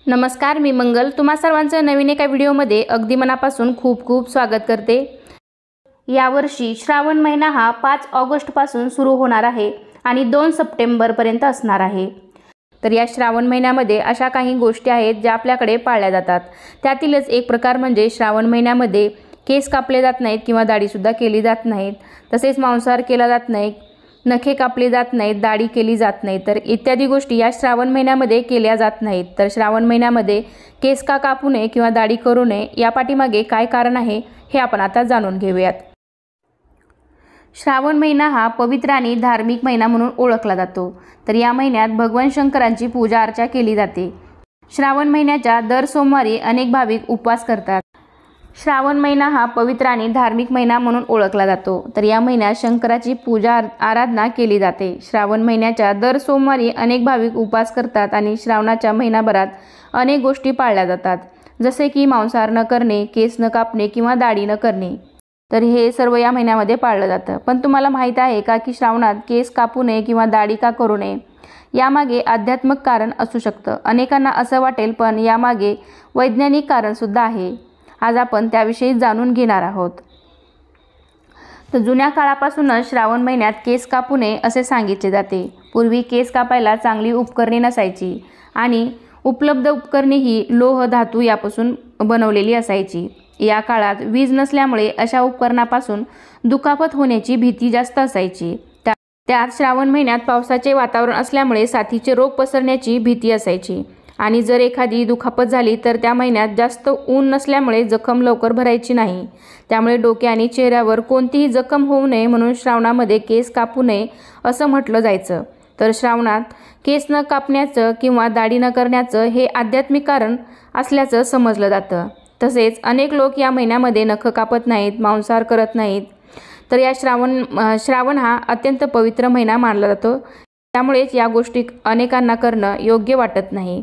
नमस्कार, मी मंगल तुम्हा सर्वांचं नवीन एका व्हिडिओमध्ये अगदी मनापासून खूप खूप स्वागत करते। यावर्षी श्रावण महिना हा 5 ऑगस्ट पासून सुरू होणार आहे आणि 2 सप्टेंबर पर्यंत असणार आहे। तर या श्रावण महिन्यामध्ये अशा काही गोष्टी आहेत ज्या आपल्याकडे पाळल्या जातात। त्यातीलच एक प्रकार म्हणजे श्रावण महिन्यामध्ये केस कापले जात नाहीत किंवा दाढी सुद्धा केली जात नाहीत, तसेच मांसाहार केला जात नाही, नखे कापले जात नाहीत, दाढी केली जात नाही, तर इत्यादी गोष्टी या श्रावण महिन्यामध्ये केल्या जात नाहीत। तर श्रावण महिन्यामध्ये केस का कापू नये किंवा दाढी करू नये या पाठीमागे काय कारण आहे हे आपण आता जाणून घेऊयात। श्रावण महिना हा पवित्र आणि धार्मिक महिना म्हणून ओळखला जातो। तर या महिन्यात भगवान शंकरांची पूजा अर्चा केली जाते। श्रावण महिन्याच्या दर सोमवारी अनेक भाविक उपवास करतात। श्रावण महिना हा पवित्र आणि धार्मिक महिना म्हणून ओळखला जातो। तर या महिन्यात शंकराची पूजा आराधना केली जाते। श्रावण महिन्याच्या दर सोमवारी अनेक भाविक उपवास करतात आणि श्रावणाच्या महिनाभरात अनेक गोष्टी पाळल्या जातात, जसे की मांसाहार न करणे, केस न कापणे किंवा दाढी न करणे। तर हे सर्व या महिन्यामध्ये पाळलं जातं। पण तुम्हाला माहीत आहे का की श्रावणात केस कापू नये किंवा दाढी का करू नये? यामागे आध्यात्मिक कारण असू शकतं। अनेकांना असं वाटेल, पण यामागे वैज्ञानिक कारण सुद्धा आहे। आज आपण त्याविषयी जाणून घेणार आहोत। तर जुन्या काळापासूनच श्रावण महिन्यात केस कापू नये असे सांगितले जाते। पूर्वी केस कापायला चांगली उपकरणे नसायची आणि उपलब्ध उपकरणे ही लोह धातू यापासून बनवलेली असायची। या काळात वीज नसल्यामुळे अशा उपकरणापासून दुखापत होण्याची भीती जास्त असायची। त्यात श्रावण महिन्यात पावसाचे वातावरण असल्यामुळे साथीचे रोग पसरण्याची भीती असायची आणि जर एखादी दुखापत झाली तर त्या महिन्यात जास्त ऊन नसल्यामुळे जखम लवकर भरायची नाही। त्यामुळे डोके आणि चेहऱ्यावर कोणतीही जखम होऊ नये म्हणून श्रावणामध्ये केस कापू नये असं म्हटलं जायचं। तर श्रावणात केस न कापण्याचं किंवा दाढी न करण्याचं हे आध्यात्मिक कारण असल्याचं समजलं जातं। तसेच अनेक लोक या महिन्यामध्ये नख कापत नाहीत, मांसाहार करत नाहीत। तर या श्रावण हा अत्यंत पवित्र महिना मानला जातो, त्यामुळेच या गोष्टी अनेकांना करणं योग्य वाटत नाही।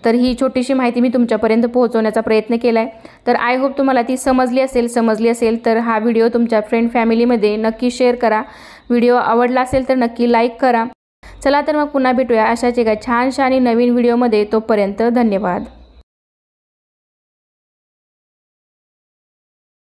तर ही छोटीशी माहिती मी तुमच्यापर्यंत पोहोचवण्याचा प्रयत्न केलाय। तर आय होप तुम्हाला ती समजली असेल तर हा व्हिडिओ तुमच्या फ्रेंड फॅमिलीमध्ये नक्की शेअर करा। व्हिडिओ आवडला असेल तर नक्की लाईक करा। चला तर मग पुन्हा भेटूया अशाच एका छानशा आणि नवीन व्हिडिओमध्ये। तोपर्यंत धन्यवाद।